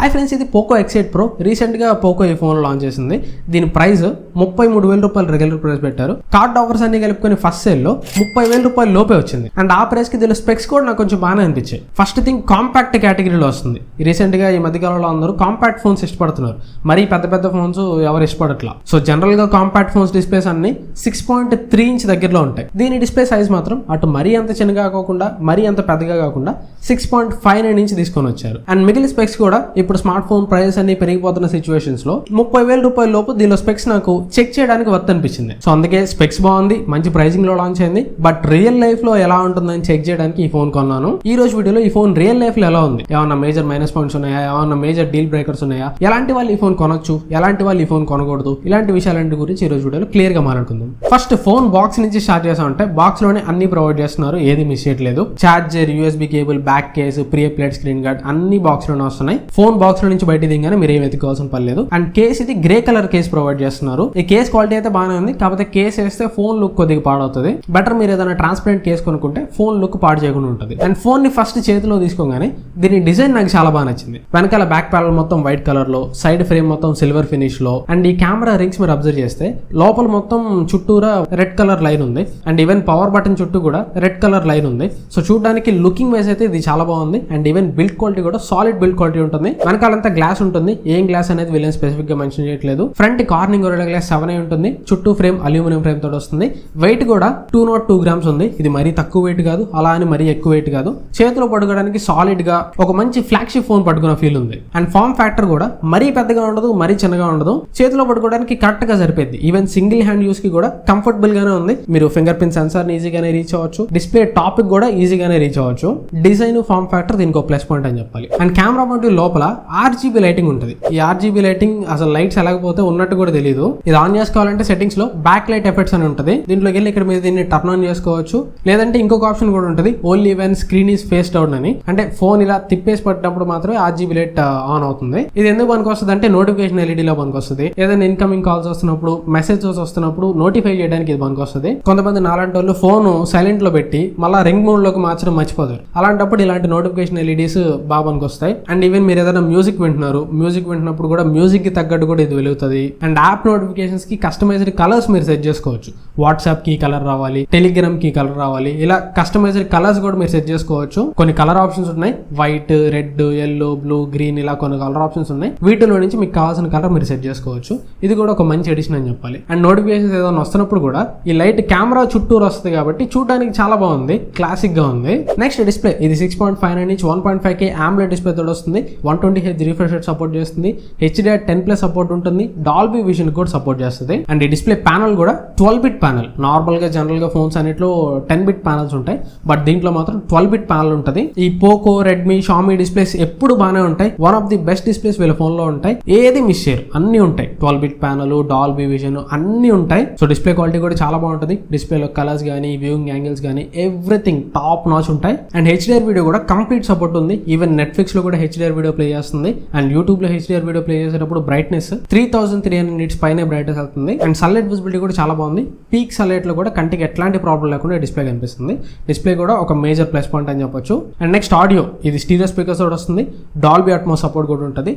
Hi friends, ఇది Poco X8 Pro. రీసెంట్గా Poco ఈ ఫోన్ లాంచ్ చేసింది. దీని ప్రైస్ 33,000 రూపాయలు రెగ్యులర్ ప్రైస్ పెట్టారు. కార్డ్ ఆఫర్స్ అన్ని కలుపుకొని ఫస్ట్ సేల్లో 30,000 రూపాయలు లోపే వచ్చింది. అండ్ ఆ ప్రైస్ కి దీని స్పెక్స్ కూడా నాకు కొంచెం బాగానే అనిపించాయి. ఫస్ట్ థింగ్, కాంపాక్ట్ కేటగిరీలో వస్తుంది. రీసెంట్గా ఈ మధ్యకాలంలో అందరూ కాంపాక్ట్ ఫోన్స్ ఇష్టపడుతున్నారు. మరీ పెద్ద పెద్ద ఫోన్స్ ఎవరు ఇష్టపడట్లా. సో జనరల్ గా కాంపాక్ట్ ఫోన్స్ డిస్ప్లేస్ అన్ని 6.3 ఇంచ్ దగ్గరలో ఉంటాయి. దీని డిస్ప్లే సైజ్ మాత్రం అటు మరీ అంత చిన్నగా కాకుండా మరీ అంత పెద్దగా కాకుండా 6.59 ఇంచ్ తీసుకొని వచ్చారు. అండ్ మిగిలిన స్పెక్స్ కూడా ఇప్పుడు స్మార్ట్ ఫోన్ ప్రైస్ అన్ని పెరిగిపోతున్న సిచ్యువేషన్స్ లో 30,000 రూపాయల లోపు దీనిలో స్పెక్స్ నాకు చెక్ చేయడానికి వర్త్ అనిపించింది. సో అందుకే స్పెక్స్ బాగుంది, మంచి ప్రైసింగ్ లో లాంచ్ అయింది. బట్ రియల్ లైఫ్ లో ఎలా ఉంటుందని చెక్ చేయడానికి ఈ ఫోన్ కొన్నాను. ఈ రోజు వీడియోలో ఈ ఫోన్ రియల్ లైఫ్ లో ఎలా ఉంది, ఏమన్నా మేజర్ మైనస్ పాయింట్స్ ఉన్నాయా, ఏమన్నా మేజర్ డీల్ బ్రేకర్స్ ఉన్నాయా, ఎలాంటి వాళ్ళు ఈ ఫోన్ కొనొచ్చు, ఎలాంటి వాళ్ళు ఈ ఫోన్ కొనకూడదు, ఇలాంటి విషయాలంటి గురించి ఈ రోజు వీడియోలో క్లియర్ గా మాట్లాడుకుందాం. ఫస్ట్ ఫోన్ బాక్స్ నుంచి స్టార్ట్ చేసామంటే బాక్స్ లోనే అన్ని ప్రొవైడ్ చేస్తున్నారు, ఏది మిస్ చేయట్లేదు. Charger, USB cable, back case, pre plate screen guard అన్ని బాక్స్ లోనే వస్తున్నాయి. ఫోన్ బాక్స్ లో నుంచి బయట దిగానే మీరు ఏం వెతుకోవాల్సిన పర్లేదు. అండ్ కేస్ ఇది గ్రే కలర్ కేస్ ప్రొవైడ్ చేస్తున్నారు. ఈ కేస్ క్వాలిటీ అయితే బాగానే ఉంది, కాకపోతే కేస్ వేస్తే ఫోన్ లుక్ కొద్దిగా పాడవుతుంది. బెటర్ మీరు ఏదైనా ట్రాన్స్పరెంట్ కేస్ కొనుక్కుంటే ఫోన్ లుక్ పాడు చేయకుండా ఉంటుంది. అండ్ ఫోన్ ని ఫస్ట్ చేతిలో తీసుకోగానే దీని డిజైన్ నాకు చాలా బాగా నచ్చింది. వెనకాల బ్యాక్ ప్యానల్ మొత్తం వైట్ కలర్ లో, సైడ్ ఫ్రేమ్ మొత్తం సిల్వర్ ఫినిష్ లో, అండ్ ఈ కెమెరా రింగ్స్ మీరు అబ్జర్వ్ చేస్తే లోపల మొత్తం చుట్టూరా రెడ్ కలర్ లైన్ ఉంది. అండ్ ఈవెన్ పవర్ బటన్ చుట్టూ కూడా రెడ్ కలర్ లైన్ ఉంది. సో చూడడానికి లుకింగ్ వైజ్ అయితే ఇది చాలా బాగుంది. అండ్ ఈవెన్ బిల్డ్ క్వాలిటీ కూడా సాలిడ్ బిల్డ్ క్వాలిటీ ఉంటుంది. వెనకాలంతా గ్లాస్ ఉంటుంది. ఏం గ్లాస్ అనేది వీళ్ళని స్పెసిఫిక్ గా మెన్షన్ చేయట్లేదు. ఫ్రంట్ కార్నింగ్ గొరిల్లా గ్లాస్ 7 ఉంటుంది. చుట్టూ ఫ్రేమ్ అల్యూమినియం ఫ్రేమ్ తోటి వస్తుంది. వెయిట్ కూడా 202 గ్రామ్స్ ఉంది. ఇది మరీ తక్కువ వెయిట్ కాదు, అలా అని మరీ ఎక్కువ వెయిట్ కాదు. చేతిలో పట్టుకోవడానికి సాలిడ్ గా ఒక మంచి ఫ్లాగ్షిప్ ఫోన్ పట్టుకున్న ఫీల్ ఉంది. అండ్ ఫార్మ్ ఫ్యాక్టర్ కూడా మరీ పెద్దగా ఉండదు, మరీ చిన్నగా ఉండదు. చేతిలో పట్టుకోవడానికి కరెక్ట్ గా సరిపోద్ది. ఈవెన్ సింగిల్ హ్యాండ్ యూస్ కి కూడా కంఫర్టబుల్ గానే ఉంది. మీరు ఫింగర్ ప్రింట్ సెన్సార్ ఈజీగానే రీచ్ అవ్వచ్చు. డిస్ప్లే టాపిక్ కూడా ఈజీగానే రీచ్ అవ్వచ్చు. డిజైన్, ఫార్మ్ ఫ్యాక్టర్ దీనికి ఒక ప్లస్ పాయింట్ అని చెప్పాలి. అండ్ కెమెరా మాడ్యూల్ లోపల RGB లైటింగ్ ఉంటుంది. ఈ RGB లైటింగ్ అసలు లైట్స్ ఎలాగపోతే ఉన్నట్టు కూడా తెలియదు. ఇది ఆన్ చేసుకోవాలంటే సెట్టింగ్స్ లో బ్యాక్ లైట్ ఎఫెక్ట్స్ అని ఉంటుంది. దీంట్లోకి వెళ్ళి ఇక్కడ మీరు దీన్ని టర్న్ ఆన్ చేసుకోవచ్చు. లేదంటే ఇంకొక ఆప్షన్ కూడా ఉంటుంది, only when screen is face down అని. అంటే ఫోన్ ఇలా తిప్పేసి పట్టినప్పుడు మాత్రమే RGB లైట్ ఆన్ అవుతుంది. ఇది ఎందుకు పనికొస్తుంది అంటే నోటిఫికేషన్ LED లో పనికొస్తుంది. ఏదైనా ఇన్కమింగ్ కాల్స్ వస్తున్నప్పుడు, మెసేజెస్ వస్తున్నప్పుడు నోటిఫై చేయడానికి ఇది పనికొస్తుంది. కొంతమంది నాలాంటి వాళ్ళు ఫోన్ సైలెంట్ లో పెట్టి మళ్ళీ రింగ్ మోడ్ లోకి మార్చడం మర్చిపోతారు. అలాంటప్పుడు ఇలాంటి నోటిఫికేషన్ LEDs బాగా పనికొస్తాయి. అండ్ ఈవెన్ మీరు ఏదైనా మ్యూజిక్ వింటున్నప్పుడు కూడా మ్యూజిక్ కి తగ్గట్టు కూడా ఇది వెలుగుతుంది. అండ్ యాప్ నోటిఫికేషన్స్ కి కస్టమైజ్డ్ కలర్స్ మీరు సెట్ చేసుకోవచ్చు. వాట్సాప్ కి కలర్ రావాలి, టెలిగ్రామ్ కి కలర్ రావాలి, ఇలా కస్టమైజ్డ్ కలర్స్ కూడా మీరు సెట్ చేసుకోవచ్చు. కొన్ని కలర్ ఆప్షన్స్ ఉన్నాయి, white, red, yellow, blue, green, ఇలా కొన్ని కలర్ ఆప్షన్స్ ఉన్నాయి. వీటిలో నుంచి మీకు కావాల్సిన కలర్ మీరు సెట్ చేసుకోవచ్చు. ఇది కూడా ఒక మంచి ఎడిషన్ అని చెప్పాలి. అండ్ నోటిఫికేషన్స్ ఏదైనా వస్తున్నప్పుడు కూడా ఈ లైట్ కెమెరా చుట్టూరు వస్తుంది కాబట్టి చూడడానికి చాలా బాగుంది, క్లాసిక్ గా ఉంది. నెక్స్ట్ డిస్ప్లే, ఇది 6.59 ఇంచ్ 1.5K AMOLED డిస్ప్లే తోటి వస్తుంది. 120Hz రిఫ్రెష్ రేట్ సపోర్ట్ చేస్తుంది. HDR10+ సపోర్ట్ ఉంటుంది. డాల్బీ విజన్ కూడా సపోర్ట్ చేస్తుంది. అండ్ ఈ డిస్ప్లే ప్యానల్ కూడా 12-bit ప్యానల్. నార్మల్ గా జనరల్ గా ఫోన్స్ అన్నిట్లో 10-bit ప్యానల్స్ ఉంటాయి, బట్ దీంట్లో మాత్రం 12-bit ప్యానల్ ఉంటుంది. ఈ పోకో, రెడ్మీ, షామీ డిస్ప్లేస్ ఎప్పుడు బాగానే ఉంటాయి. One of the best displays వీళ్ళ ఫోన్ లో ఉంటాయి. ఏది మిస్ చేయరు, అన్ని ఉంటాయి. 12-bit ప్యానల్, డాల్బీ విజన్ అన్ని ఉంటాయి. సో డిస్ప్లే క్వాలిటీ కూడా చాలా బాగుంటుంది. డిస్ప్లేలో కలర్స్ కానీ, వ్యూయింగ్ యాంగిల్స్ కానీ ఎవ్రీథింగ్ టాప్ నాచ్ ఉంటాయి. అండ్ HDR వీడియో కూడా కంప్లీట్ సపోర్ట్ ఉంది. ఈవెన్ నెట్ఫ్లిక్స్ లో కూడా HDR వీడియో ప్లే చేస్తుంది. అండ్ యూట్యూబ్ లో HDR వీడియో ప్లే చేసేటప్పుడు బ్రైట్నెస్ 3300 నిట్స్ పైన బ్రైట్నెస్ అవుతుంది. అండ్ సన్లైట్ విజిబిలిటీ కూడా చాలా బాగుంది. పీక్ సన్లైట్ లో కూడా కంటికి ఎట్లాంటి ప్రాబ్లం లేకుండా డిస్ప్లే కనిపిస్తుంది. డిస్ప్లే కూడా ఒక మేజర్ ప్లస్ పాయింట్ అని చెప్పొచ్చు. అండ్ నెక్స్ట్ ఆడియో, ఇది స్టీరియో స్పీకర్స్ తోటి వస్తుంది. డాల్బీ అట్మాస్ సపోర్ట్ కూడా ఉంటుంది.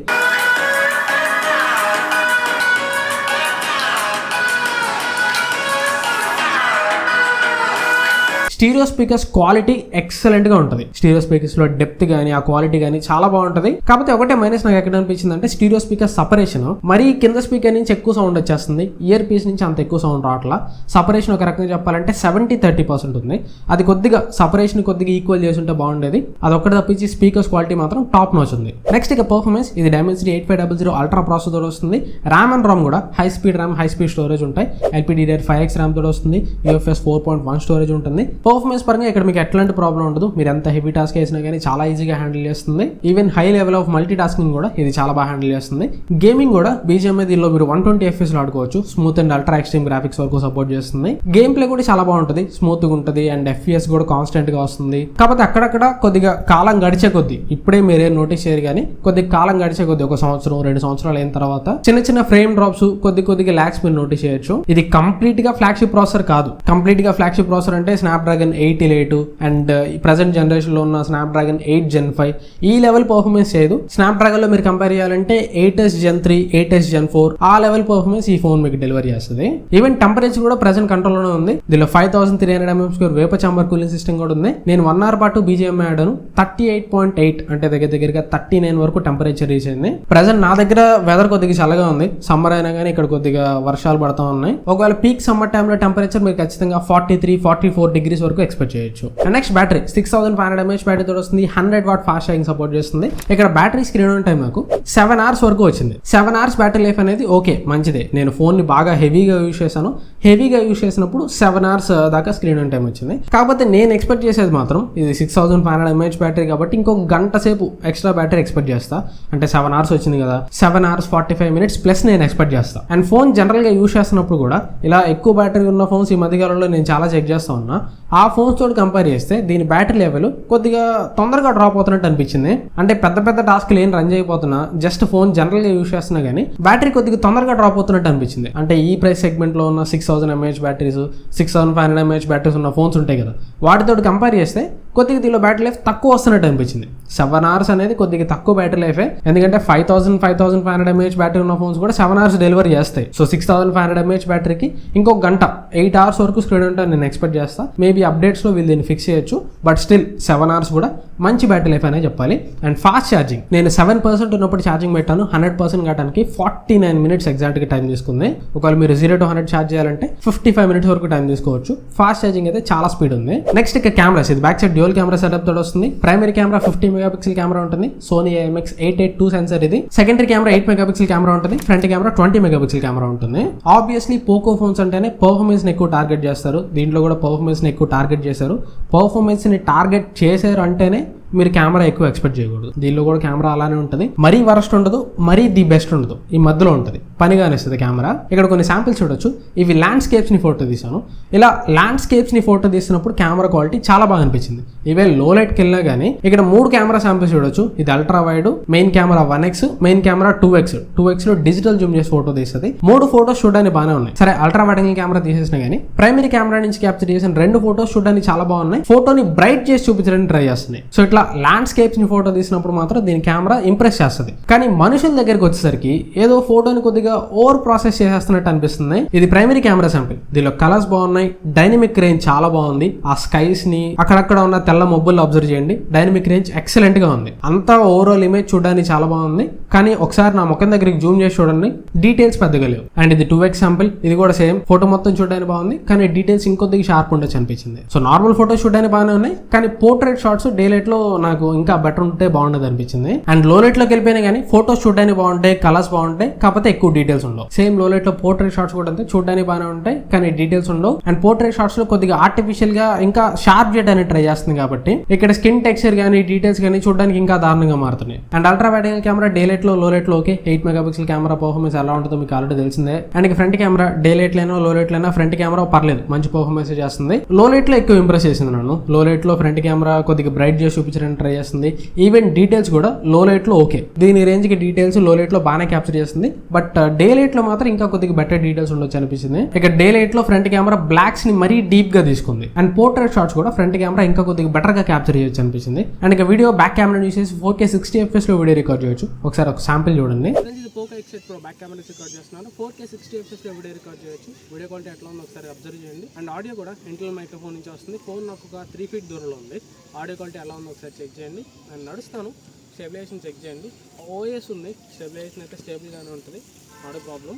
స్టీరియో స్పీకర్స్ క్వాలిటీ ఎక్సలెంట్ గా ఉంటుంది. స్టీరియో స్పీకర్స్ లో డెప్త్ గానీ, ఆ క్వాలిటీ గానీ చాలా బాగుంటది. కాకపోతే ఒకటే మైనస్ నాకు ఎక్కడ అనిపించింది అంటే స్టీరియో స్పీకర్ సపరేషన్ మరీ కింద స్పీకర్ నుంచి ఎక్కువ సౌండ్ వచ్చేస్తుంది. ఇయర్ పీస్ నుంచి అంత ఎక్కువ సౌండ్ రావట్లా. సపరేషన్ ఒక రకంగా చెప్పాలంటే 70-30% ఉంది. అది కొద్దిగా సపరేషన్ కొద్దిగా ఈక్వల్ చేసి ఉంటే బాగుండేది. అదొక్కటి తప్పించి స్పీకర్స్ క్వాలిటీ మాత్రం టాప్ నాచ్ ఉంది. నెక్స్ట్ ఇక పర్ఫార్మెన్స్, ఇది Dimensity 8500 అల్ట్రా ప్రాసెసర్ వస్తుంది. ర్యామ్ అండ్ రామ్ కూడా high speed RAM, high speed storage ఉంటాయి. LPDDR5X ర్యామ్ తోటి వస్తుంది. UFS 4.1 స్టోరేజ్ ఉంటుంది. పర్ఫార్మెన్స్ పరంగా ఇక్కడ మీకు ఎట్లాంటి ప్రాబ్లం ఉండదు. మీరు ఎంత హెవీ టాస్క్ చేసినా కానీ చాలా ఈజీగా హ్యాండిల్ చేస్తుంది. Even high level of multi tasking కూడా ఇది చాలా బాగా హ్యాండిల్ చేస్తుంది. గేమింగ్ కూడా BGMI దీనిలో మీరు 120 FPS లో ఆడుకోవచ్చు. Smooth and ultra extreme graphics వరకు సపోర్ట్ చేస్తుంది. గేమ్ ప్లే కూడా చాలా బాగుంటుంది, స్మూత్ గా ఉంటుంది. అండ్ FPS కూడా కాన్స్టెంట్ గా వస్తుంది. కాకపోతే అక్కడక్కడ కొద్దిగా కాలం గడిచే కొద్ది, ఇప్పుడే మీరేం నోటీస్ చేయరు కానీ కొద్దిగా కాలం గడిచే కొద్ది, 1 సంవత్సరం 2 సంవత్సరాలు అయిన తర్వాత చిన్న ఫ్రేమ్ డ్రాప్స్, కొద్దిగా లాగ్స్ మీరు నోటీస్ చేయొచ్చు. ఇది కంప్లీట్ గా ఫ్లాగ్షిప్ ప్రాసెసర్ కాదు. కంప్లీట్ గా ఫ్లాగ్షిప్ ప్రాసెసర్ అంటే Snapdragon Snapdragon 8 elite and present జనరేషన్లో ఉన్న స్నాప్డ్రాగన్ 8 Gen 5 ఈ లెవెల్ పర్ఫార్మెన్స్ చేయదు. స్నాప్డ్రాగన్లో మీరు కంపేర్ చేయాలంటే 8s Gen 3, 8s Gen 4 ఆ లెవెల్ పర్ఫార్మెన్స్ ఈ ఫోన్ మీకు డెలివరీ చేస్తుంది. ఈవెన్ టెంపరేచర్ కూడా ప్రజెంట్ కంట్రోల్లోనే ఉంది. దీనిలో 5300 mAh vapour chamber cooling system కూడా ఉంది. నేను 1 hour పాటు BGM ఆడాను. 38.8 అంటే దగ్గరగా 39 వరకు టెంపరేచర్ రీచ్ అయింది. ప్రజెంట్ నా దగ్గర వెదర్ కొద్దిగా చల్లగా ఉంది. సమ్మర్ అయినా కానీ ఇక్కడ కొద్దిగా వర్షాలు పడతా ఉన్నాయి. ఒకవేళ పీక్ సమ్మర్ టైంలో టెంపరేచర్ మీరు ఖచ్చితంగా 43-44 degrees వరకు ఎక్స్పెక్ట్ చేయొచ్చు. అండ్ నెక్స్ట్ బ్యాటరీ 6500 mAh బ్యాటరీతో వస్తుంది. 100 watt ఫాస్ట్ ఛార్జింగ్ సపోర్ట్ చేస్తుంది. ఇక్కడ బ్యాటరీ స్క్రీన్ ఆన్ టైం నాకు 7 hours వరకు వచ్చింది. 7 hours బ్యాటరీ లైఫ్ అనేది ఓకే మంచిదే. నేను ఫోన్ ని బాగా హెవీగా యూజ్ చేశాను. హెవీగా యూజ్ చేసినప్పుడు 7 hours దాకా స్క్రీన్ ఆన్ టైం వచ్చింది. కాకపోతే నేను ఎక్స్పెక్ట్ చేసేది మాత్రం ఇది 6500 mAh బ్యాటరీ కాబట్టి ఇంకొక గంట సేపు ఎక్స్ట్రా బ్యాటరీ ఎక్స్పెక్ట్ చేస్తా. అంటే 7 hours వచ్చింది కదా, 7 hours 45 minutes ప్లస్ నేను ఎక్స్పెక్ట్ చేస్తా. అండ్ ఫోన్ జనరల్ గా యూజ్ చేస్తున్నప్పుడు కూడా ఇలా ఎక్కువ బ్యాటరీ ఉన్న ఫోన్స్ ఈ మధ్యకాలంలో నేను చాలా చెక్ చేస్తా ఉన్నా. ఆ ఫోన్స్ తోటి కంపేర్ చేస్తే దీని బ్యాటరీ లెవెల్ కొద్దిగా తొందరగా డ్రాప్ అవుతున్నట్టు అనిపించింది. అంటే పెద్ద టాస్క్లు ఏం రన్ చేయబోతున్నా జస్ట్ ఫోన్ జనరల్ గా యూజ్ చేస్తున్నా కానీ బ్యాటరీ కొద్దిగా తొందరగా డ్రాప్ అవుతున్నట్టు అనిపించింది. అంటే ఈ ప్రైస్ సెగ్మెంట్ లో ఉన్న 6000 mAh బ్యాటరీస్, 6500 mAh బ్యాటరీస్ ఉన్న ఫోన్స్ ఉంటాయి కదా, వాటితో కంపేర్ చేస్తే కొద్దిగా దీనిలో బ్యాటరీ లైఫ్ తక్కువ వస్తున్నట్టు అనిపించింది. 7 hours అనేది కొద్దిగా తక్కువ బ్యాటరీ లైఫే. ఎందుకంటే 5500 mAh బ్యాటరీ ఉన్న ఫోన్స్ కూడా 7 hours డెలివరీ చేస్తాయి. సో 6500 mAh బ్యాటరీకి ఇంకొక గంట 8 hours వరకు స్క్రీన్ ఉంటుంది నేను ఎక్స్పెక్ట్ చేస్తా. మేబీ అప్డేట్స్లో వీళ్ళు దీన్ని ఫిక్స్ చేయొచ్చు. బట్ స్టిల్ 7 hours కూడా మంచి బ్యాటరీ లైఫ్ అనే చెప్పాలి. అండ్ ఫాస్ట్ ఛార్జింగ్ నేను 7% ఉన్నప్పుడు ఛార్జింగ్ పెట్టాను. 100% కావడానికి 49 minutes ఎగ్జాక్ట్గా టైం తీసుకుంది. ఒకవేళ మీరు 0 to 100 ఛార్జ్ చేయాలంటే 55 minutes వరకు టైం తీసుకోవచ్చు. ఫాస్ట్ ఛార్జింగ్ అయితే చాలా స్పీడ్ ఉంది. నెక్స్ట్ ఇక కెమెరాస్, ఇది back side dual camera setup తోటి వస్తుంది. ప్రైమరీ కెమెరా 50 MP కెమెరా ఉంటుంది. సోనీ IMX882 సెన్సర్ ఇది. సెకండరీ కెమెరా 8 MP కెమెరా ఉంటుంది. ఫ్రంట్ కెమెరా 20 MP కెమెరా ఉంటుంది. ఆబ్వియస్లీ పోకో ఫోన్స్ అంటేనే పర్ఫార్మెన్స్ ని ఎక్కువ టార్గెట్ చేస్తారు. దీంట్లో కూడా పర్ఫార్మెన్స్ ని ఎక్కువ టార్గెట్ చేశారు. పర్ఫార్మెన్స్ ని టార్గెట్ చేశారు అంటేనే మీరు కెమెరా ఎక్కువ ఎక్స్పెక్ట్ చేయకూడదు. దీనిలో కూడా కెమెరా అలానే ఉంటుంది. మరీ వరస్ట్ ఉండదు, మరీ ది బెస్ట్ ఉండదు, ఈ మధ్యలో ఉంటుంది. పనిగా అనిస్తుంది కెమెరా. ఇక్కడ కొన్ని శాంపిల్స్ చూడొచ్చు. ఇవి ల్యాండ్స్కేప్స్ ని ఫోటో తీసాను. ఇలా ల్యాండ్స్కేప్స్ ని ఫోటో తీసినప్పుడు కెమెరా క్వాలిటీ చాలా బాగా అనిపించింది. ఇవే లో లైట్కి వెళ్ళినా కానీ ఇక్కడ 3 కెమెరా శాంపిల్స్ చూడొచ్చు. ఇది ultra wide, main camera 1x, main camera 2x లో డిజిటల్ జూమ్ చేసి ఫోటో తీస్తుంది. 3 ఫోటోస్ చూడడానికి బాగానే ఉన్నాయి. సరే అల్ట్రా వైడ్ యాంగిల్ కెమెరా తీసేసినా కానీ ప్రైమరీ కెమెరా నుంచి క్యాప్చర్ చేసిన 2 ఫోటోస్ చూడడానికి చాలా బాగున్నాయి. ఫోటోని బ్రైట్ చేసి చూపించడానికి ట్రై చేస్తున్నాయి. సో ఇట్లా ల్యాండ్స్కేప్స్ ని ఫోటో తీసినప్పుడు మాత్రం దీని కెమెరా ఇంప్రెస్ చేస్తుంది. కానీ మనుషుల దగ్గరికి వచ్చేసరికి ఏదో ఫోటోని కొద్దిగా ఓవర్ ప్రాసెస్ చేసేస్తున్నట్టు అనిపిస్తుంది. ఇది ప్రైమరీ కెమెరా శాంపిల్. దీనిలో కలర్స్ బాగున్నాయి. డైనమిక్ రేంజ్ చాలా బాగుంది. ఆ స్కైస్ ని అక్కడక్కడ ఉన్న తెల్ల మబ్బుల్లో అబ్జర్వ్ చేయండి. డైనమిక్ రేంజ్ ఎక్సలెంట్ గా ఉంది. అంతా ఓవరాల్ ఇమేజ్ చూడడానికి చాలా బాగుంది. కానీ ఒకసారి నా ముఖం దగ్గరికి జూమ్ చేసి చూడండి, డీటెయిల్స్ పెద్దగా లేవు. అండ్ ఇది 2x శాంపిల్. ఇది కూడా సేమ్. ఫోటో మొత్తం చూడడానికి బాగుంది కానీ డీటెయిల్స్ ఇంకొద్దిగా షార్ప్ ఉండొచ్చు అనిపించింది. సో నార్మల్ ఫోటో చూడడానికి బాగానే ఉన్నాయి కానీ పోర్ట్రేట్ షాట్స్ డే లైట్ లో నాకు ఇంకా బెటర్ ఉంటే బాగుండదు అనిపించింది. అండ్ లో లైట్ లోకి వెళ్ళిపోయినా కానీ ఫోటోస్ చూడడానికి బాగుంటాయి, కలర్స్ బాగుంటాయి, కాకపోతే ఎక్కువ డీటెయిల్స్ ఉండవు. సేమ్ లో లైట్ లో పోర్ట్రేట్ షాట్స్ కూడా అంతే, చూడడానికి బాగానే ఉంటాయి కానీ డీటెయిల్స్ ఉండవు. అండ్ పోర్ట్రేట్ షాట్స్ లో కొద్దిగా ఆర్టిఫిషియల్ గా ఇంకా షార్ప్ చేయడానికి ట్రై చేస్తుంది కాబట్టి ఇక్కడ స్కిన్ టెక్స్చర్ కానీ డీటెయిల్స్ కానీ చూడడానికి ఇంకా దారుణంగా మారుతున్నాయి. And ultra wide angle camera day light లో, లో లైట్ లో ఓకే. 8 MP కెమెరా పర్ఫార్మెన్స్ ఎలా ఉంటుందో మీకు ఆల్రెడీ తెలిసిందే. And front camera day light లైనా లో లైట్ లైనా ఫ్రంట్ కెమెరా పర్లేదు, మంచి పర్ఫార్మెన్స్ చేస్తుంది. లో లైట్ లో ఎక్కువ ఇంప్రెస్ చేసింది నన్ను. లో లైట్ లో ఫ్రంట్ కెమెరా కొద్దిగా బ్రైట్ చేసి చూపించడానికి ట్రై చేస్తుంది. ఈవెన్ డీటెయిల్స్ కూడా లో లైట్ లో ఓకే. దీని రేంజ్ కి డీటెయిల్స్ లో లైట్ లో బాగానే క్యాప్చర్ చేస్తుంది. బట్ డే లైట్ లో మాత్రం ఇంకా కొద్దిగా బెటర్ డీటెయిల్స్ ఉండొచ్చు అనిపిస్తుంది. ఇక డే లైట్ లో ఫ్రంట్ కెమెరా బ్లాక్స్ ని మరీ డీప్ గా తీసుకుంది. అండ్ పోర్ట్రేట్ షాట్స్ కూడా ఫ్రంట్ కెమెరా ఇంకా కొద్దిగా బెటర్ గా క్యాప్చర్ చేయొచ్చు అనిపిస్తుంది. అండ్ ఇక వీడియో బ్యాక్ కెమెరా యూస్ చేసి 4K 60fps లో వీడియో రికార్డ్ చేయొచ్చు. ఒకసారి ఒక శాంపిల్ చూడండి. Poco X8 Pro back camera record చేస్తున్నాను. 4K 60fps లో వీడియో రికార్డ్ చేయొచ్చు. వీడియో క్వాలిటీ ఎట్లా ఉందో ఒకసారి అబ్జర్వ్ చేయండి. అండ్ ఆడియో కూడా ఇంటర్నల్ మైక్రోఫోన్ నుంచి వస్తుంది. ఫోన్ నాకు ఒక 3 feet దూరంలో ఉంది. ఆడియో క్వాలిటీ ఎలా ఉందో ఒకసారి చెక్ చేయండి. అండ్ నడుస్తాను, స్టెబిలైజేషన్ చెక్ చేయండి. OS ఉంది, స్టెబిలైజేషన్ అయితే స్టేబుల్గానే ఉంటుంది, నాట్ ఏ ప్రాబ్లం.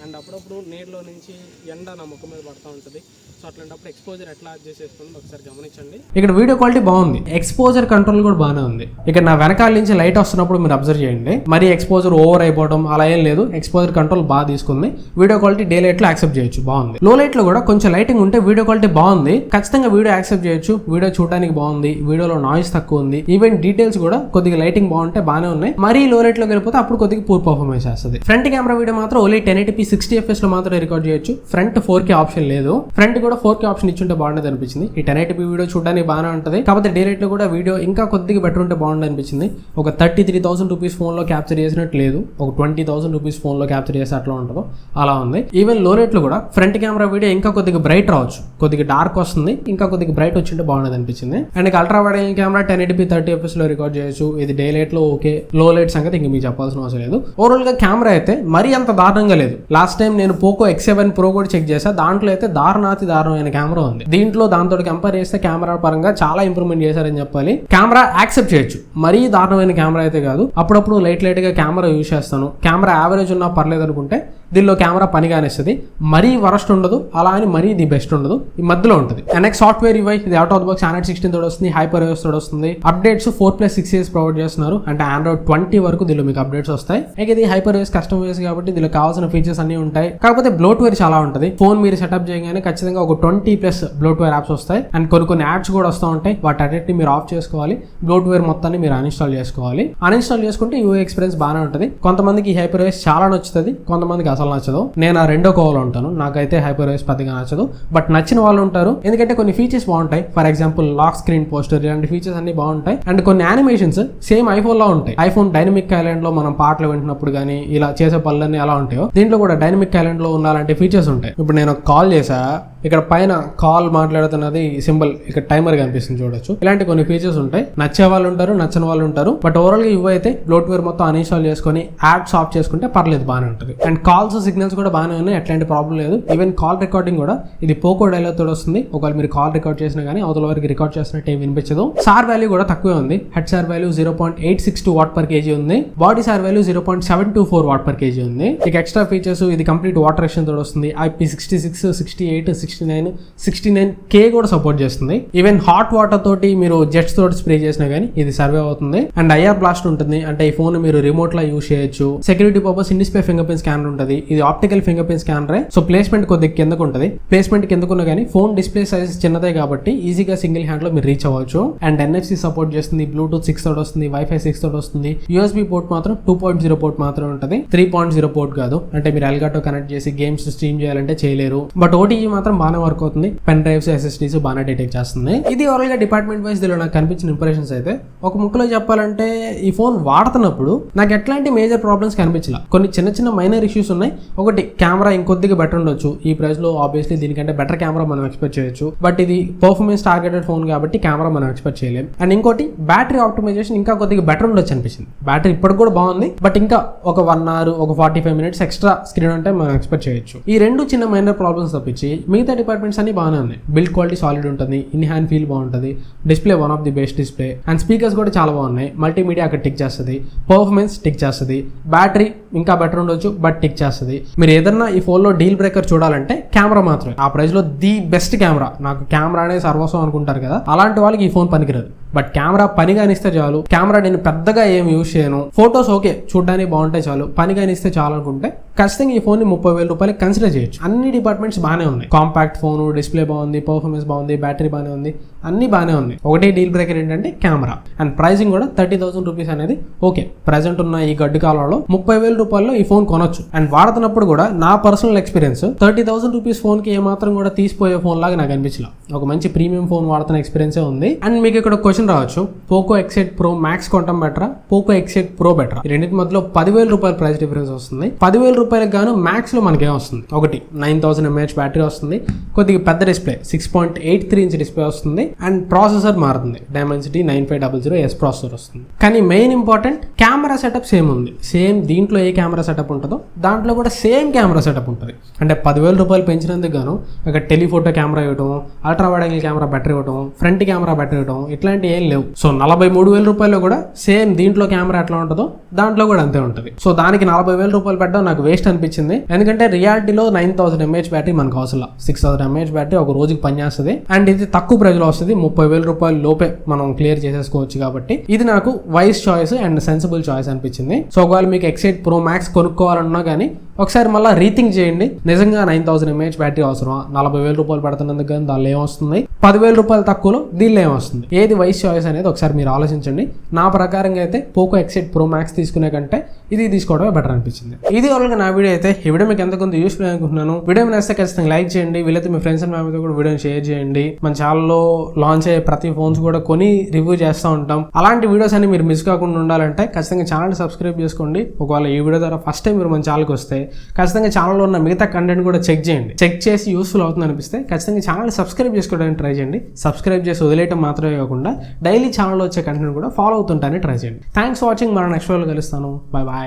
అండ్ అప్పుడప్పుడు నీళ్ళలో నుంచి ఎండ నా ముఖం మీద పడుతూ ఉంటుంది. సో అట్లాంటప్పుడు ఎక్స్పోజర్ ఎట్లా అడ్జస్ట్ చేసుకుంటుంది ఒకసారి గమనించండి. ఇక్కడ వీడియో క్వాలిటీ బాగుంది, ఎక్స్పోజర్ కంట్రోల్ కూడా బాగానే ఉంది. ఇక్కడ నా వెనకాల నుంచి లైట్ వస్తున్నప్పుడు మీరు అబ్జర్వ్ చేయండి, మరి ఎక్స్పోజర్ ఓవర్ అయిపోవడం అలా ఏం లేదు. ఎక్స్పోజర్ కంట్రోల్ బాగా తీసుకుంది. వీడియో క్వాలిటీ డే లైట్ లో యాక్సెప్ట్ చేయొచ్చు, బాగుంది. లో లైట్ లో కూడా కొంచెం లైటింగ్ ఉంటే వీడియో క్వాలిటీ బాగుంది, ఖచ్చితంగా వీడియో యాక్సెప్ట్ చేయొచ్చు. వీడియో చూడడానికి బాగుంది, వీడియోలో నాయిస్ తక్కువ ఉంది. ఈవెన్ డీటెయిల్స్ కూడా కొద్దిగా లైటింగ్ బాగుంటే బాగానే ఉన్నాయి. మరీ లో లైట్ లోకి వెళ్ళిపోతే అప్పుడు కొద్దిగా పూర్ పర్ఫార్మెన్స్ చేస్తుంది. ఫ్రంట్ కెమెరా వీడియో మాత్రం ఓన్లీ 1080p 60 FPS లో మాత్రమే రికార్డ్ చేయొచ్చు. ఫ్రంట్ 4K ఆప్షన్ లేదు. ఫ్రంట్ కూడా 4K ఆప్షన్ ఇచ్చుంటే బాగుండేది అనిపించింది. ఈ 1080p వీడియో చూడడానికి బాగానే ఉంటుంది, కాకపోతే డే లైట్ లో కూడా వీడియో ఇంకా కొద్దిగా బెటర్ ఉంటే బాగుండేది అనిపించింది. ఒక 33,000 రూపీస్ ఫోన్ లో క్యాప్చర్ చేసినట్టు లేదు, ఒక 20,000 రూపీస్ ఫోన్ లో క్యాప్చర్ చేసి అట్లా ఉంటుందో అలా ఉంది. ఈవెన్ లో రేట్ లో కూడా ఫ్రంట్ కెమెరా వీడియో ఇంకా కొద్దిగా బ్రైట్ రావచ్చు, కొద్దిగా డార్క్ వస్తుంది, ఇంకా కొద్దిగా బ్రైట్ వచ్చింటే బాగుండేది అనిపించింది. And ultra wide angle camera 1080p 30 FPS లో రికార్డ్ చేయొచ్చు. ఇది డే లైట్ లో ఓకే, లో లైట్ సంగతి ఇంక మీకు చెప్పాల్సిన అవసరం లేదు. ఓవరాల్ గా కెమెరా అయితే మరీ అంత దారుణంగా లేదు. లాస్ట్ టైం నేను పోకో X7 Pro కూడా చెక్ చేసా, దాంట్లో అయితే దారుణమైన కెమెరా ఉంది. దీంట్లో దాంతో కంపేర్ చేస్తే కెమెరా పరంగా చాలా ఇంప్రూవ్మెంట్ చేశారని చెప్పాలి. కెమెరా యాక్సెప్ట్ చేయొచ్చు, మరీ దారుణమైన కెమెరా అయితే కాదు. అప్పుడప్పుడు లైట్ గా కెమెరా యూజ్ చేస్తాను, కెమెరా యావరేజ్ ఉన్నా పర్లేదు అనుకుంటే దీనిలో కెమెరా పనిగానేస్తుంది. మరీ వరస్ట్ ఉండదు, అలా అని మరీ ది బెస్ట్ ఉండదు, ఈ మధ్యలో ఉంటుంది. NX సాఫ్ట్వేర్ ఇవై ఇది అవుట్ ఆఫ్ బాక్స్ Android 16 తోడు వస్తుంది, HyperOS తోడు వస్తుంది. అప్డేట్స్ 4+6 years ప్రొవైడ్ చేస్తున్నారు, అంటే Android 20 వరకు దీనిలో మీకు అప్డేట్స్ వస్తాయి. ఇది HyperOS కస్టమైజ్ కాబట్టి దీనిలో కావాల్సిన ఫీచర్స్ అన్ని ఉంటాయి. కాకపోతే బ్లోట్వేర్ చాలా ఉంటుంది. ఫోన్ మీరు సెటప్ చేయగానే ఖచ్చితంగా ఒక 20+ బ్లోట్వేర్ యాప్స్ వస్తాయి, అండ్ కొన్ని యాప్స్ కూడా వస్తూ ఉంటాయి. వాటి అన్నిటిని మీరు ఆఫ్ చేసుకోవాలి, బ్లోట్వేర్ మొత్తాన్ని మీరు అన్ఇన్స్టాల్ చేసుకోవాలి. అన్ఇన్స్టాల్ చేసుకుంటే UI ఎక్స్పీరియన్స్ బాగానే ఉంటుంది. కొంతమందికి HyperOS చాలా నచ్చుతుంది, కొంతమందికి అసలు నచ్చదు. నేను ఆ రెండో కోవలో ఉంటాను, నాకైతే HyperOS పెద్దగా నచ్చదు. బట్ నచ్చిన వాళ్ళు ఉంటారు, ఎందుకంటే కొన్ని ఫీచర్స్ బాగుంటాయి. For example lock screen poster, ఇలాంటి ఫీచర్స్ అన్ని బాగుంటాయి. అండ్ కొన్ని యానిమేషన్స్ సేమ్ ఐఫోన్ లో ఉంటాయి. ఐఫోన్ డైనమిక్ ఐలాండ్ లో మనం పాటలు వింటున్నప్పుడు కానీ ఇలా చేసే పనులన్నీ ఎలా ఉంటాయో దీంట్లో కూడా డైనమిక్ ఐలాండ్ లో ఉండాలంటే ఫీచర్స్ ఉంటాయి. ఇప్పుడు నేను కాల్ చేసా, ఇక్కడ పైన కాల్ మాట్లాడుతున్నది సింబల్ ఇక్కడ టైమర్ కనిపిస్తుంది చూడొచ్చు. ఇలాంటి కొన్ని ఫీచర్స్ ఉంటాయి. నచ్చే వాళ్ళు ఉంటారు, నచ్చని వాళ్ళు ఉంటారు. బట్ ఓవరాల్ గా ఇవి అయితే బ్లోట్వేర్ మొత్తం అన్ఇన్స్టాల్ చేసుకొని యాప్స్ ఆఫ్ చేసుకుంటే పర్లేదు, బాగానే ఉంటుంది. అండ్ కాల్స్ సిగ్నల్స్ కూడా బాగానే ఉన్నాయి, ఎట్లాంటి ప్రాబ్లం లేదు. ఈవెన్ కాల్ రికార్డింగ్ కూడా ఇది పోకో డైలాగ్ తోడు వస్తుంది. ఒకవేళ మీరు కాల్ రికార్డ్ చేసినా కానీ అవతల వరకు రికార్డ్ చేసినట్టు ఏం వినిపించదు. సార్ వాల్యూ కూడా తక్కువే ఉంది. హెడ్ సార్ వాల్యూ 0.862 వాట్/kg ఉంది. బాడీ సార్ వాల్యూ 0.724 వాట్/kg ఉంది. ఇక ఎక్స్ట్రా ఫీచర్స్ ఇది కంప్లీట్ వాటర్ రెసిస్టెన్స్ తోడు వస్తుంది. IP66, 68, 69, 69K కూడా సపోర్ట్ చేస్తుంది. ఈవెన్ హాట్ వాటర్ తోటి మీరు జెట్స్ తోటి స్ప్రే చేసినా కానీ ఇది సర్వే అవుతుంది. అండ్ IR బ్లాస్ట్ ఉంటుంది, అంటే ఈ ఫోన్ మీరు రిమోట్ లా యూజ్ చేయొచ్చు. Security purpose in display fingerprint scanner ఉంటుంది. ఇది ఆప్టికల్ ఫింగర్ ప్రింట్ స్కానరే, సో ప్లేస్మెంట్ కొద్దిగా కిందకు ఉంటుంది. ప్లేస్మెంట్ కిందకున్నా కానీ ఫోన్ డిస్ప్లే సైజ్ చిన్నదే కాబట్టి ఈజీగా సింగిల్ హ్యాండ్ లో మీరు రీచ్ అవ్వచ్చు. అండ్ NFC సపోర్ట్ చేస్తుంది, బ్లూటూత్ 6 తోటి వస్తుంది, Wi-Fi 6 తోటి వస్తుంది. USB పోర్ట్ మాత్రం 2.0 పోర్ట్ మాత్రం ఉంటుంది, 3.0 పోర్ట్ కాదు. అంటే మీరు Elgato కనెక్ట్ చేసి గేమ్స్ స్ట్రీమ్ చేయాలంటే చేయలేరు. బట్ OTG మాత్రం బాగానే వర్క్ అవుతుంది. పెన్ డ్రైవ్స్, SSDs బాగానే డిటెక్ట్ చేస్తుంది. ఇది ఓవరాల్ గా డిపార్ట్మెంట్ వైజ్ దీనిలో నాకు కనిపించిన ఇంప్రెషన్స్ అయితే. ఒక ముక్కలో చెప్పాలంటే ఈ ఫోన్ వాడుతున్నప్పుడు నాకు ఎట్లాంటి మేజర్ ప్రాబ్లమ్స్ కనిపించలా. కొన్ని చిన్న మైనర్ ఇష్యూస్ ఉన్నాయి. ఒకటి కెమెరా ఇంకొద్దిగా బెటర్ ఉండొచ్చు. ఈ ప్రైస్ లో ఆబ్వియస్లీ దీనికంటే బెటర్ కెమెరా మనం ఎక్స్పెక్ట్ చేయొచ్చు. బట్ ఇది పర్ఫార్మెన్స్ టార్గెటెడ్ ఫోన్ కాబట్టి కెమెరా మనం ఎక్స్పెక్ట్ చేయలేం. అండ్ ఇంకోటి బ్యాటరీ ఆప్టిమైజేషన్ ఇంకా కొద్దిగా బెటర్ ఉండొచ్చు అనిపించింది. బ్యాటరీ ఇప్పటికి కూడా బాగుంది, బట్ ఇంకా ఒక 1 hour, ఒక 45 minutes ఎక్స్ట్రా స్క్రీన్ అంటే మనం ఎక్స్పెక్ట్ చేయొచ్చు. ఈ రెండు చిన్న మైనర్ ప్రాబ్లమ్స్ తప్పించి మిగతా డిపార్ట్మెంట్స్ అన్ని బాగానే ఉన్నాయి. బిల్డ్ క్వాలిటీ సాలిడ్ ఉంటుంది, ఇన్ హ్యాండ్ ఫీల్ బాగుంటుంది, display one of the best display, and speakers కూడా చాలా బాగున్నాయి. మల్టీమీడియా అక్కడ టిక్ చేస్తుంది, పర్ఫార్మెన్స్ టిక్ చేస్తుంది, బ్యాటరీ ఇంకా బెటర్ ఉండొచ్చు బట్ టిక్ చేస్తుంది. మీరు ఏదన్నా ఈ ఫోన్ లో డీల్ బ్రేకర్ చూడాలంటే కెమెరా మాత్రమే. ఆ ప్రైస్ లో ది బెస్ట్ కెమెరా, నాకు కెమెరా అనేది సర్వస్వం అనుకుంటారు కదా, అలాంటి వాళ్ళకి ఈ ఫోన్ పనికిరాదు. బట్ కెమెరా పనిగానిస్తే చాలు. కెమెరా నేను పెద్దగా ఏం యూజ్ చేయను, ఫొటోస్ ఓకే చూడడానికి బాగుంటాయి చాలు, పనిగానిస్తే చాలు అనుకుంటే ఖచ్చితంగా ఈ ఫోన్ ని 30,000 రూపాయలకి కన్సిడర్ చేయొచ్చు. అన్ని డిపార్ట్మెంట్స్ బాగానే ఉన్నాయి. కాంపాక్ట్ ఫోన్, డిస్ప్లే బాగుంది, పర్ఫార్మెన్స్ బాగుంది, బ్యాటరీ బాగానే ఉంది, అన్ని బాగానే ఉంది. ఒకటే డీల్ బ్రేకర్ ఏంటంటే కెమెరా. అండ్ ప్రైసింగ్ కూడా 30,000 రూపీస్ అనేది ఓకే. ప్రెసెంట్ ఉన్న ఈ గడ్డు కాలంలో 30,000 రూపాయల్లో ఈ ఫోన్ కొనొచ్చు. అండ్ వాడుతున్నప్పుడు కూడా నా పర్సనల్ ఎక్స్పీరియన్స్ 30,000 రూపీస్ ఫోన్ కి ఏమాత్రం కూడా తీసిపోయే ఫోన్ లాగా నాకు అనిపించలే. ఒక మంచి ప్రీమియం ఫోన్ వాడుతున్న ఎక్స్పీరియన్సే ఉంది. అండ్ మీకు ఇక్కడ క్వశ్చన్ రావచ్చు, పోకో X8 Pro Max కొనడం బెటరా, పోకో X8 Pro బెటరా? ఈ రెండింటి మధ్యలో 10,000 రూపాయల ప్రైస్ డిఫరెన్స్ వస్తుంది. 10,000 రూపాయలకు గాను మ్యాక్స్ లో మనకి ఏమొస్తుంది, ఒకటి 9000 mAh బ్యాటరీ వస్తుంది, కొద్దిగా పెద్ద డిస్ప్లే 6.83 inch డిస్ప్లే వస్తుంది, అండ్ ప్రాసెసర్ మారుతుంది, Dimensity 9500S ప్రాసెసర్ వస్తుంది. కానీ main important camera setup same ఉంది. సేమ్ దీంట్లో ఏ కెమెరా సెటప్ ఉంటుందో దాంట్లో కూడా సేమ్ కెమెరా సెటప్ ఉంటుంది. అంటే 10,000 రూపాయలు పెంచినందుకు గాను ఒక టెలిఫోటో కెమెరా ఇవ్వడం, ultra wide angle camera better ఇవ్వడం, ఫ్రంట్ కెమెరా బెటర్ ఇవ్వడం, ఇట్లాంటి ఏం లేవు. సో 43,000 రూపాయలు కూడా సేమ్ దీంట్లో కెమెరా ఎట్లా ఉంటుందో దాంట్లో కూడా అంతే ఉంటుంది. సో దానికి 40,000 రూపాయలు పెట్టడం నాకు వేస్ట్ అనిపించింది. ఎందుకంటే రియాలిటీలో 9000 mAh బ్యాటరీ మనకు అవసరం, 6000 mAh బ్యాటరీ ఒక రోజుకి పనిచేస్తుంది. అండ్ ఇది తక్కువ ప్రైస్ లో వస్తుంది, 30,000 రూపాయల లోపే మనం క్లియర్ చేసేసుకోవచ్చు. కాబట్టి ఇది నాకు wise choice and sensible choice అనిపించింది. సో ఒకవేళ మీకు X8 Pro Max కొనుక్కోవాలన్నా కానీ ఒకసారి మళ్ళీ రీథింక్ చేయండి. నిజంగా 9000 mAh బ్యాటరీ అవసరమా? 40,000 రూపాయలు పడుతున్నందుకు కానీ దానిలో ఏమొస్తుంది, 10,000 రూపాయలు తక్కువలో దీనిలో ఏమొస్తుంది, ఏది వైస్ చాయిస్ అనేది ఒకసారి మీరు ఆలోచించండి. నా ప్రకారంగా అయితే పోకో X8 Pro Max తీసుకునే కంటే ఇది తీసుకోవడమే బెటర్ అనిపించింది. ఇది వాళ్ళకి నా వీడియో అయితే. ఈ వీడియో మీకు ఎంతకొంత యూస్ఫుల్ అనుకుంటున్నాను. వీడియో నచ్చితే ఖచ్చితంగా లైక్ చేయండి. వీలైతే మీ ఫ్రెండ్స్ అండ్ ఫ్యామిలీతో కూడా వీడియోని షేర్ చేయండి. మన ఛానల్లో లాంచ్ అయ్యే ప్రతి ఫోన్స్ కూడా కొని రివ్యూ చేస్తూ ఉంటాం. అలాంటి వీడియోస్ అన్ని మీరు మిస్ కాకుండా ఉండాలంటే ఖచ్చితంగా ఛానల్ సబ్స్క్రైబ్ చేసుకోండి. ఒకవేళ ఈ వీడియో ద్వారా ఫస్ట్ టైం మీరు మన ఛానల్కి వస్తే ఖచ్చితంగా ఛానల్లో ఉన్న మిగతా కంటెంట్ కూడా చెక్ చేయండి. చెక్ చేసి యూస్ఫుల్ అవుతుంది అనిపిస్తే ఖచ్చితంగా ఛానల్ సబ్స్క్రైబ్ చేసుకోవడానికి ట్రై చేయండి. సబ్స్క్రైబ్ చేసి వదిలేయడం మాత్రమే కాకుండా డైలీ ఛానల్లో వచ్చే కంటెంట్ కూడా ఫాలో అవుతుంటానే ట్రై చేయండి. Thanks for watching. మన నెక్స్ట్ వీడియోలో కలుస్తాను. Bye bye.